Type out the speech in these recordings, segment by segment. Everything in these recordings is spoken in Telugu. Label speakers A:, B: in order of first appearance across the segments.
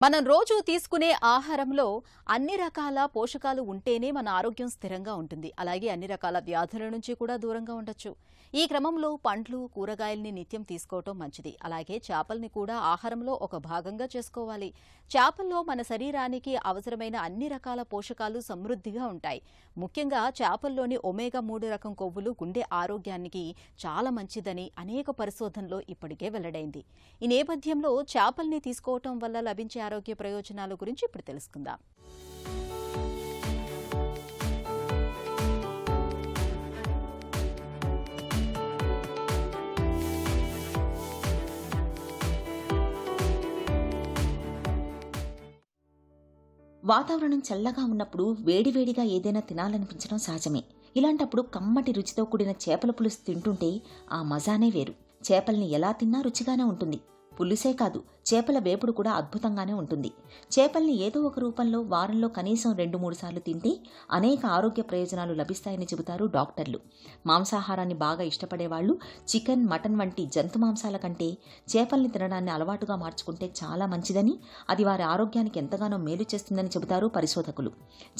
A: మనం రోజు తీసుకునే ఆహారంలో అన్ని రకాల పోషకాలు ఉంటేనే మన ఆరోగ్యం స్థిరంగా ఉంటుంది. అలాగే అన్ని రకాల వ్యాధుల నుంచి కూడా దూరంగా ఉండొచ్చు. ఈ క్రమంలో పండ్లు, కూరగాయల్ని నిత్యం తీసుకోవటం మంచిది. అలాగే చేపల్ని కూడా ఆహారంలో ఒక భాగంగా చేసుకోవాలి. చేపల్లో మన శరీరానికి అవసరమైన అన్ని రకాల పోషకాలు సమృద్ధిగా ఉంటాయి. ముఖ్యంగా చేపల్లోని ఒమేగా-3 రకం కొవ్వులు గుండె ఆరోగ్యానికి చాలా మంచిదని అనేక పరిశోధనలో ఇప్పటికే వెల్లడైంది. ఈ నేపథ్యంలో చేపల్ని తీసుకోవటం వల్ల లభించే ఆరోగ్య ప్రయోజనాల గురించి ఇప్పుడు తెలుసుకుందాం.
B: వాతావరణం చల్లగా ఉన్నప్పుడు వేడివేడిగా ఏదైనా తినాలనిపించడం సహజమే. ఇలాంటప్పుడు కమ్మటి రుచితో కూడిన చేపల పులుసు తింటుంటే ఆ మజానే వేరు. చేపల్ని ఎలా తిన్నా రుచిగానే ఉంటుంది. పులుసే కాదు, చేపల వేపుడు కూడా అద్భుతంగానే ఉంటుంది. చేపల్ని ఏదో ఒక రూపంలో వారంలో కనీసం 2-3 సార్లు తింటే అనేక ఆరోగ్య ప్రయోజనాలు లభిస్తాయని చెబుతారు డాక్టర్లు. మాంసాహారాన్ని బాగా ఇష్టపడేవాళ్లు చికెన్, మటన్ వంటి జంతు మాంసాల కంటే చేపల్ని తినడాన్ని అలవాటుగా మార్చుకుంటే చాలా మంచిదని, అది వారి ఆరోగ్యానికి ఎంతగానో మేలు చేస్తుందని చెబుతారు పరిశోధకులు.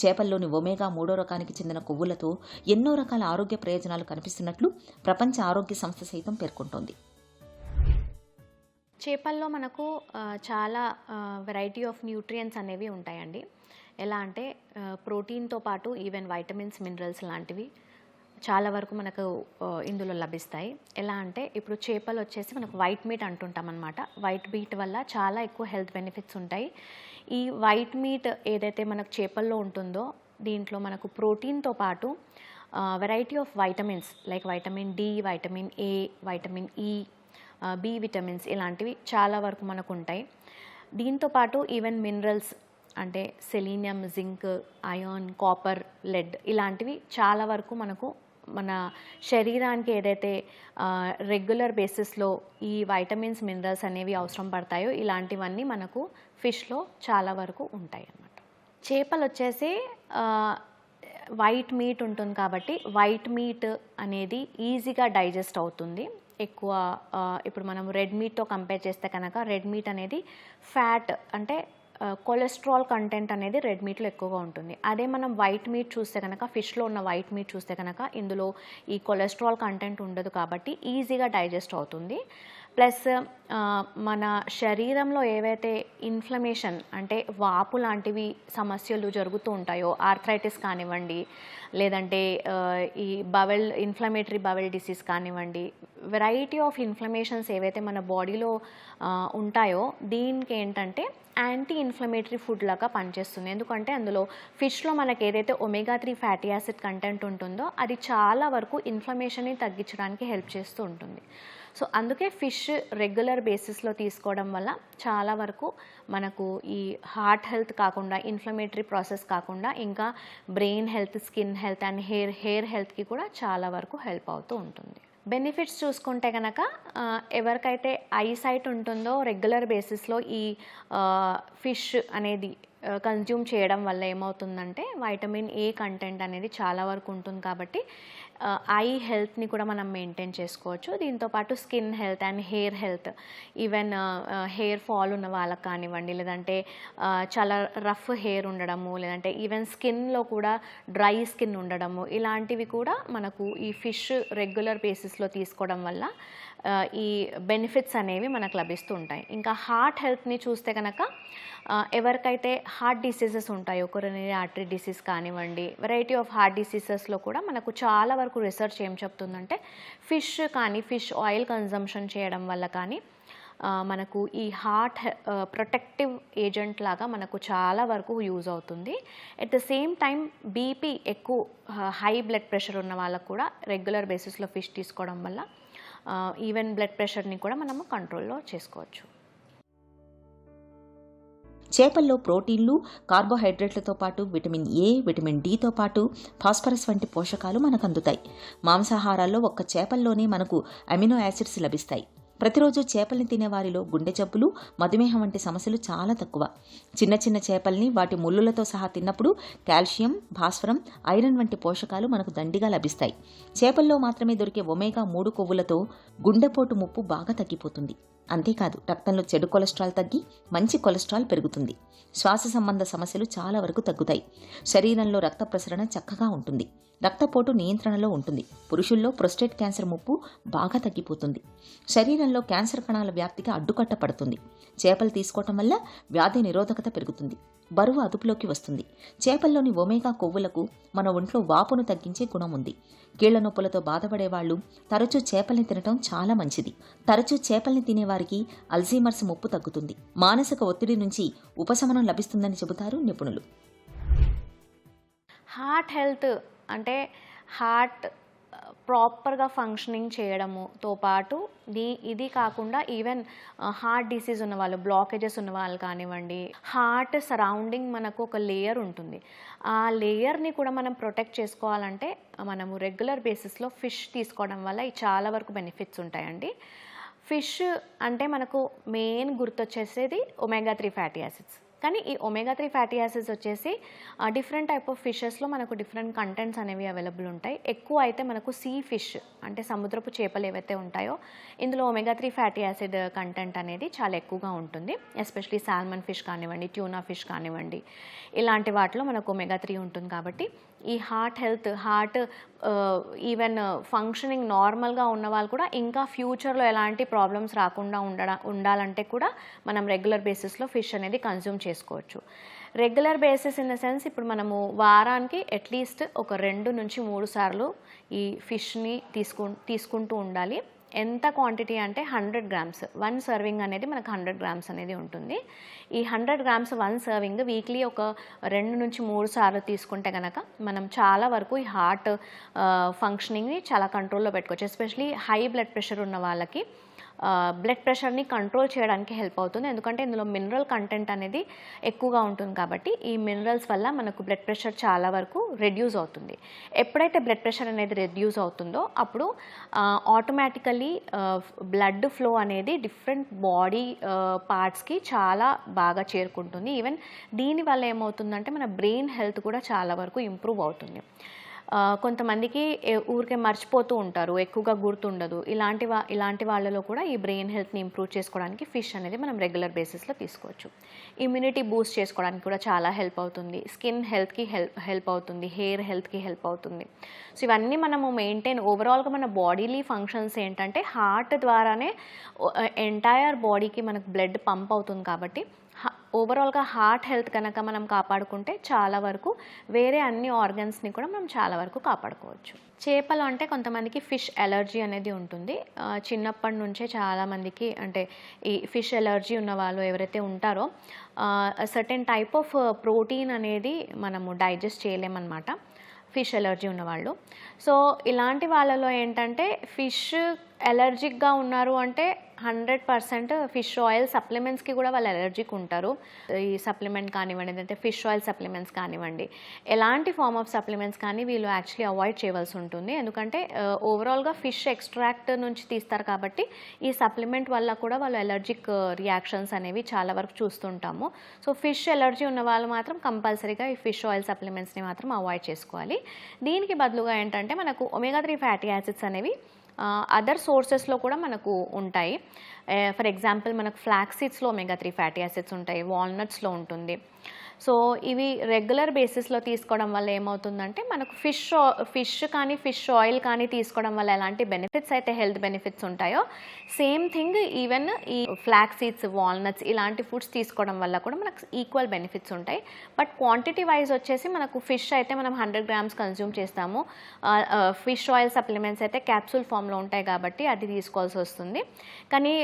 B: చేపల్లోని ఒమేగా-3 రకానికి చెందిన కొవ్వులతో ఎన్నో రకాల ఆరోగ్య ప్రయోజనాలు కనిపిస్తున్నట్లు ప్రపంచ ఆరోగ్య సంస్థ సైతం పేర్కొంటోంది.
C: చేపల్లో మనకు చాలా వెరైటీ ఆఫ్ న్యూట్రియంట్స్ అనేవి ఉంటాయండి. ఎలా అంటే ప్రోటీన్తో పాటు ఈవెన్ వైటమిన్స్, మినరల్స్ లాంటివి చాలా వరకు మనకు ఇందులో లభిస్తాయి. ఎలా అంటే ఇప్పుడు చేపలు వచ్చేసి మనకు వైట్ మీట్ అంటుంటాం అనమాట. వైట్ మీట్ వల్ల చాలా ఎక్కువ హెల్త్ బెనిఫిట్స్ ఉంటాయి. ఈ వైట్ మీట్ ఏదైతే మనకు చేపల్లో ఉంటుందో దీంట్లో మనకు ప్రోటీన్తో పాటు variety of vitamins like vitamin D, vitamin A, vitamin E, B vitamins ఇలాంటివి చాలా వరకు మనకు ఉంటాయి. దీంతోపాటు ఈవెన్ మినరల్స్ అంటే selenium, zinc, iron, copper, lead ఇలాంటివి చాలా వరకు మనకు మన శరీరానికి ఏదైతే రెగ్యులర్ బేసిస్లో ఈ వైటమిన్స్, మినరల్స్ అనేవి అవసరం పడతాయో ఇలాంటివన్నీ మనకు ఫిష్లో చాలా వరకు ఉంటాయి అన్నమాట. చేపలు వచ్చేసి వైట్ మీట్ ఉంటుంది కాబట్టి వైట్ మీట్ అనేది ఈజీగా డైజెస్ట్ అవుతుంది. ఎక్కువ ఇప్పుడు మనం రెడ్ మీట్తో కంపేర్ చేస్తే కనుక రెడ్ మీట్ అనేది ఫ్యాట్ అంటే కొలెస్ట్రాల్ కంటెంట్ అనేది రెడ్ మీట్లో ఎక్కువగా ఉంటుంది. అదే మనం వైట్ మీట్ చూస్తే కనుక ఫిష్లో ఉన్న వైట్ మీట్ చూస్తే కనుక ఇందులో ఈ కొలెస్ట్రాల్ కంటెంట్ ఉండదు కాబట్టి ఈజీగా డైజెస్ట్ అవుతుంది. ప్లస్ మన శరీరంలో ఏవైతే ఇన్ఫ్లమేషన్ అంటే వాపు లాంటివి సమస్యలు జరుగుతూ ఉంటాయో, ఆర్థరైటిస్ కానివ్వండి, లేదంటే ఈ ఇన్ఫ్లమేటరీ బవెల్ డిసీజ్ కానివ్వండి, వెరైటీ ఆఫ్ ఇన్ఫ్లమేషన్స్ ఏవైతే మన బాడీలో ఉంటాయో దీనికి ఏంటంటే యాంటీ ఇన్ఫ్లమేటరీ ఫుడ్ లాగా పనిచేస్తుంది. ఎందుకంటే అందులో ఫిష్లో మనకి ఏదైతే ఒమేగా-3 ఫ్యాటీ యాసిడ్ కంటెంట్ ఉంటుందో అది చాలా వరకు ఇన్ఫ్లమేషన్ని తగ్గించడానికి హెల్ప్ చేస్తూ ఉంటుంది. సో అందుకే ఫిష్ రెగ్యులర్ బేసిస్లో తీసుకోవడం వల్ల చాలా వరకు మనకు ఈ హార్ట్ హెల్త్ కాకుండా, ఇన్ఫ్లమేటరీ ప్రాసెస్ కాకుండా ఇంకా brain health, skin health and hair హెల్త్కి కూడా చాలా వరకు హెల్ప్ అవుతూ ఉంటుంది. బెనిఫిట్స్ చూసుకుంటే కనుక ఎవరికైతే ఐసైట్ ఉంటుందో రెగ్యులర్ బేసిస్లో ఈ ఫిష్ అనేది కన్జ్యూమ్ చేయడం వల్ల ఏమవుతుందంటే వైటమిన్ ఏ కంటెంట్ అనేది చాలా వరకు ఉంటుంది కాబట్టి ఐ హెల్త్ని కూడా మనం మెయింటైన్ చేసుకోవచ్చు. దీంతోపాటు skin health and hair health, even hair fall ఉన్న వాళ్ళకి కానివ్వండి, లేదంటే చాలా రఫ్ హెయిర్ ఉండడము, లేదంటే ఈవెన్ స్కిన్లో కూడా డ్రై స్కిన్ ఉండడము, ఇలాంటివి కూడా మనకు ఈ ఫిష్ రెగ్యులర్ బేసిస్లో తీసుకోవడం వల్ల ఈ బెనిఫిట్స్ అనేవి మనకు లభిస్తూ ఉంటాయి. ఇంకా హార్ట్ హెల్త్ని చూస్తే కనుక ఎవరికైతే హార్ట్ డిసీజెస్ ఉంటాయో, కొరోనరీ ఆర్టరీ డిసీజ్ కానివ్వండి, వెరైటీ ఆఫ్ హార్ట్ డిసీజెస్లో కూడా మనకు చాలా వరకు రీసెర్చ్ ఏం చెప్తుందంటే ఫిష్ కానీ, ఫిష్ ఆయిల్ కన్జంప్షన్ చేయడం వల్ల కానీ మనకు ఈ హార్ట్ ప్రొటెక్టివ్ ఏజెంట్ లాగా మనకు చాలా వరకు యూజ్ అవుతుంది. At the same time BP ఎక్కువ, హై బ్లడ్ ప్రెషర్ ఉన్న వాళ్ళకు కూడా రెగ్యులర్ బేసిస్లో ఫిష్ తీసుకోవడం వల్ల ఈవెన్ బ్లడ్ ప్రెషర్ని కూడా మనము కంట్రోల్లో చేసుకోవచ్చు.
B: చేపల్లో ప్రోటీన్లు, కార్బోహైడ్రేట్లతో పాటు విటమిన్ ఏ, విటమిన్ డితో పాటు ఫాస్ఫరస్ వంటి పోషకాలు మనకు అందుతాయి. మాంసాహారాల్లో ఒక్క చేపల్లోనే మనకు అమినో యాసిడ్స్ లభిస్తాయి. ప్రతిరోజు చేపల్ని తినేవారిలో గుండె జబ్బులు, మధుమేహం వంటి సమస్యలు చాలా తక్కువ. చిన్న చిన్న చేపల్ని వాటి ముళ్ళులతో సహా తిన్నప్పుడు కాల్షియం, భాస్వరం, ఐరన్ వంటి పోషకాలు మనకు దండిగా లభిస్తాయి. చేపల్లో మాత్రమే దొరికే ఒమేగా-3 కొవ్వులతో గుండెపోటు ముప్పు బాగా తగ్గిపోతుంది. అంతేకాదు రక్తంలో చెడు కొలెస్ట్రాల్ తగ్గి మంచి కొలెస్ట్రాల్ పెరుగుతుంది. శ్వాస సంబంధ సమస్యలు చాలా వరకు తగ్గుతాయి. శరీరంలో రక్త ప్రసరణ చక్కగా ఉంటుంది. రక్తపోటు నియంత్రణలో ఉంటుంది. పురుషుల్లో ప్రొస్టేట్ క్యాన్సర్ ముప్పు బాగా తగ్గిపోతుంది. శరీరంలో క్యాన్సర్ కణాల వ్యాప్తికి అడ్డుకట్ట పడుతుంది. చేపలు తీసుకోవటం వల్ల వ్యాధి నిరోధకత పెరుగుతుంది. బరువు అదుపులోకి వస్తుంది. చేపల్లోని ఒమేగా కొవ్వులకు మన ఒంట్లో వాపును తగ్గించే గుణం ఉంది. కీళ్ల నొప్పులతో బాధపడేవాళ్లు తరచూ చేపల్ని తినటం చాలా మంచిది. తరచూ చేపల్ని తినేవారికి అల్జీమర్స్ ముప్పు తగ్గుతుంది. మానసిక ఒత్తిడి నుంచి ఉపశమనం లభిస్తుందని చెబుతారు నిపుణులు.
C: హార్ట్ హెల్త్ అంటే హార్ట్ ప్రాపర్గా ఫంక్షనింగ్ చేయడముతో పాటు ఇది కాకుండా ఈవెన్ హార్ట్ డిసీజ్ ఉన్న వాళ్ళు, బ్లాకేజెస్ ఉన్న వాళ్ళు కానివ్వండి, హార్ట్ సరౌండింగ్ మనకు ఒక లేయర్ ఉంటుంది. ఆ లేయర్ని కూడా మనం ప్రొటెక్ట్ చేసుకోవాలంటే మనము రెగ్యులర్ బేసిస్లో ఫిష్ తీసుకోవడం వల్ల చాలా వరకు బెనిఫిట్స్ ఉంటాయండి. ఫిష్ అంటే మనకు మెయిన్ గుర్తొచ్చేసేది ఒమేగా 3 ఫ్యాటీ యాసిడ్స్. కానీ ఈ ఒమేగా 3 ఫ్యాటీ యాసిడ్స్ వచ్చేసి డిఫరెంట్ టైప్ ఆఫ్ ఫిషెస్లో మనకు డిఫరెంట్ కంటెంట్స్ అనేవి అవైలబుల్ ఉంటాయి. ఎక్కువ అయితే మనకు సీ ఫిష్ అంటే సముద్రపు చేపలు ఏవైతే ఉంటాయో ఇందులో ఒమేగా 3 ఫ్యాటీ యాసిడ్ కంటెంట్ అనేది చాలా ఎక్కువగా ఉంటుంది. ఎస్పెషలీ సాల్మన్ ఫిష్ కానివ్వండి, ట్యూనా ఫిష్ కానివ్వండి, ఇలాంటి వాటిలో మనకు ఒమేగా 3 ఉంటుంది. కాబట్టి ఈ హార్ట్ ఈవెన్ ఫంక్షనింగ్ నార్మల్గా ఉన్న వాళ్ళు కూడా ఇంకా ఫ్యూచర్లో ఎలాంటి ప్రాబ్లమ్స్ రాకుండా ఉండాలంటే కూడా మనం రెగ్యులర్ బేసిస్లో ఫిష్ అనేది కన్జ్యూమ్ చేసుకోవచ్చు. Regular basis in the sense ఇప్పుడు మనము వారానికి అట్లీస్ట్ ఒక 2 నుంచి 3 సార్లు ఈ ఫిష్ని తీసుకుంటూ ఉండాలి. ఎంత క్వాంటిటీ అంటే 100 గ్రామ్స్ 1 సర్వింగ్ అనేది మనకు 100 గ్రామ్స్ అనేది ఉంటుంది. ఈ 100 గ్రామ్స్ 1 సర్వింగ్ వీక్లీ ఒక 2 నుంచి 3 సార్లు తీసుకుంటే కనుక మనం చాలా వరకు ఈ హార్ట్ ఫంక్షనింగ్ని చాలా కంట్రోల్లో పెట్టుకోవచ్చు. ఎస్పెషలీ హై బ్లడ్ ప్రెషర్ ఉన్న వాళ్ళకి బ్లడ్ ప్రెషర్ని కంట్రోల్ చేయడానికి హెల్ప్ అవుతుంది. ఎందుకంటే ఇందులో మినరల్ కంటెంట్ అనేది ఎక్కువగా ఉంటుంది. కాబట్టి ఈ మినరల్స్ వల్ల మనకు బ్లడ్ ప్రెషర్ చాలా వరకు రెడ్యూస్ అవుతుంది. ఎప్పుడైతే బ్లడ్ ప్రెషర్ అనేది రెడ్యూస్ అవుతుందో అప్పుడు ఆటోమేటికల్లీ బ్లడ్ ఫ్లో అనేది డిఫరెంట్ బాడీ పార్ట్స్కి చాలా బాగా చేరుకుంటుంది. ఈవెన్ దీనివల్ల ఏమవుతుందంటే మన బ్రెయిన్ హెల్త్ కూడా చాలా వరకు ఇంప్రూవ్ అవుతుంది. కొంతమందికి ఊరికే మర్చిపోతూ ఉంటారు, ఎక్కువగా గుర్తుండదు. ఇలాంటి వాళ్ళలో కూడా ఈ బ్రెయిన్ హెల్త్ని ఇంప్రూవ్ చేసుకోవడానికి ఫిష్ అనేది మనం రెగ్యులర్ బేసిస్లో తీసుకోవచ్చు. ఇమ్యూనిటీ బూస్ట్ చేసుకోవడానికి కూడా చాలా హెల్ప్ అవుతుంది. స్కిన్ హెల్త్కి హెల్ప్ అవుతుంది. హెయిర్ హెల్త్కి హెల్ప్ అవుతుంది. సో ఇవన్నీ మనము మెయింటైన్ ఓవరాల్గా మన బాడీలీ ఫంక్షన్స్ ఏంటంటే హార్ట్ ద్వారానే ఎంటైర్ బాడీకి మనకు బ్లడ్ పంప్ అవుతుంది. కాబట్టి ఓవరాల్గా హార్ట్ హెల్త్ కనుక మనం కాపాడుకుంటే చాలా వరకు వేరే అన్ని ఆర్గన్స్ని కూడా మనం చాలా వరకు కాపాడుకోవచ్చు. చేపలు అంటే కొంతమందికి ఫిష్ ఎలర్జీ అనేది ఉంటుంది. చిన్నప్పటి నుంచే చాలామందికి అంటే ఈ ఫిష్ ఎలర్జీ ఉన్న వాళ్ళు ఎవరైతే ఉంటారో సర్టెన్ టైప్ ఆఫ్ ప్రోటీన్ అనేది మనము డైజెస్ట్ చేయలేమన్నమాట ఫిష్ ఎలర్జీ ఉన్నవాళ్ళు. సో ఇలాంటి వాళ్ళలో ఏంటంటే ఫిష్ ఎలర్జిక్గా ఉన్నారు అంటే 100% ఫిష్ ఆయిల్ సప్లిమెంట్స్కి కూడా వాళ్ళు ఎలర్జిక్ ఉంటారు. ఈ సప్లిమెంట్ కానివ్వండి, అంటే ఫిష్ ఆయిల్ సప్లిమెంట్స్ కానివ్వండి, ఎలాంటి ఫార్మ్ ఆఫ్ సప్లిమెంట్స్ కానీ వీళ్ళు యాక్చువల్లీ అవాయిడ్ చేయవలసి ఉంటుంది. ఎందుకంటే ఓవరాల్గా ఫిష్ ఎక్స్ట్రాక్ట్ నుంచి తీస్తారు కాబట్టి ఈ సప్లిమెంట్ వల్ల కూడా వాళ్ళు ఎలర్జిక్ రియాక్షన్స్ అనేవి చాలా వరకు చూస్తుంటాము. సో ఫిష్ ఎలర్జీ ఉన్న వాళ్ళు మాత్రం కంపల్సరీగా ఈ ఫిష్ ఆయిల్ సప్లిమెంట్స్ని మాత్రం అవాయిడ్ చేసుకోవాలి. దీనికి బదులుగా ఏంటంటే మనకు ఒమేగా 3 ఫ్యాటీ యాసిడ్స్ అనేవి అదర్ సోర్సెస్లో కూడా మనకు ఉంటాయి. ఫర్ ఎగ్జాంపుల్ మనకు ఫ్లాక్స్ సీడ్స్లో ఒమేగా 3 ఫ్యాటీ యాసిడ్స్ ఉంటాయి, వాల్నట్స్లో ఉంటుంది. సో ఇవి రెగ్యులర్ బేసిస్లో తీసుకోవడం వల్ల ఏమవుతుందంటే మనకు ఫిష్ కానీ ఫిష్ ఆయిల్ కానీ తీసుకోవడం వల్ల ఎలాంటి బెనిఫిట్స్ అయితే హెల్త్ బెనిఫిట్స్ ఉంటాయో సేమ్ థింగ్ ఈవెన్ ఈ ఫ్లాక్స్ సీడ్స్, వాల్నట్స్ ఇలాంటి ఫుడ్స్ తీసుకోవడం వల్ల కూడా మనకు ఈక్వల్ బెనిఫిట్స్ ఉంటాయి. బట్ క్వాంటిటీ వైజ్ వచ్చేసి మనకు ఫిష్ అయితే మనం 100 గ్రామ్స్ కన్జ్యూమ్ చేస్తాము. ఫిష్ ఆయిల్ సప్లిమెంట్స్ అయితే క్యాప్సూల్ ఫామ్లో ఉంటాయి కాబట్టి అది తీసుకోవాల్సి వస్తుంది. కానీ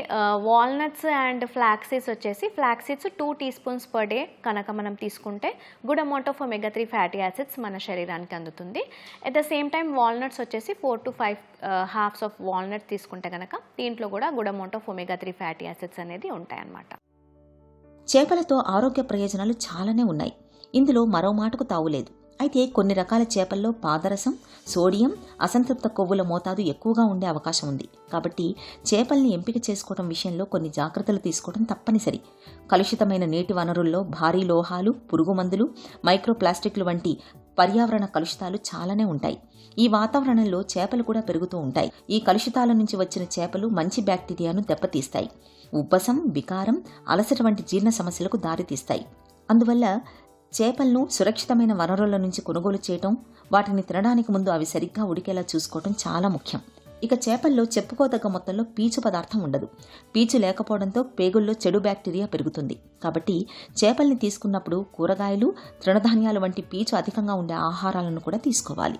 C: వాల్నట్స్ అండ్ ఫ్లాక్స్ సీడ్స్ వచ్చేసి flax seeds 2 teaspoons per day కనుక మనం తీసుకుంటే good amount of omega 3 fatty acids మన శరీరానికి అందుతుంది. At the same time walnuts వచ్చేసి 4 to 5 halves ఆఫ్ వాల్నట్స్ తీసుకుంటే కనుక దీంట్లో కూడా good amount of omega 3 fatty acids అనేది ఉంటాయన్నమాట.
B: చేపలతో ఆరోగ్య ప్రయోజనాలు చాలానే ఉన్నాయి. ఇందులో మరో మాటకు తావులేదు. అయితే కొన్ని రకాల చేపల్లో పాదరసం, సోడియం, అసంతృప్త కొవ్వుల మోతాదు ఎక్కువగా ఉండే అవకాశం ఉంది. కాబట్టి చేపల్ని ఎంపిక చేసుకోవడం విషయంలో కొన్ని జాగ్రత్తలు తీసుకోవడం తప్పనిసరి. కలుషితమైన నీటి వనరుల్లో భారీ లోహాలు, పురుగుమందులు, మైక్రోప్లాస్టిక్లు వంటి పర్యావరణ కలుషితాలు చాలానే ఉంటాయి. ఈ వాతావరణంలో చేపలు కూడా పెరుగుతూ ఉంటాయి. ఈ కలుషితాల నుంచి వచ్చిన చేపలు మంచి బ్యాక్టీరియాను దెబ్బతీస్తాయి. ఉబ్బసం, వికారం, అలసట వంటి జీర్ణ సమస్యలకు దారితీస్తాయి. అందువల్ల చేపలను సురక్షితమైన వనరుల నుంచి కొనుగోలు చేయటం, వాటిని తినడానికి ముందు అవి సరిగ్గా ఉడికేలా చూసుకోవటం చాలా ముఖ్యం. ఇక చేపల్లో చెప్పుకోదగ్గ మొత్తంలో పీచు పదార్థం ఉండదు. పీచు లేకపోవడంతో పేగుల్లో చెడు బ్యాక్టీరియా పెరుగుతుంది. కాబట్టి చేపల్ని తీసుకున్నప్పుడు కూరగాయలు, తృణధాన్యాలు వంటి పీచు అధికంగా ఉండే ఆహారాలను కూడా తీసుకోవాలి.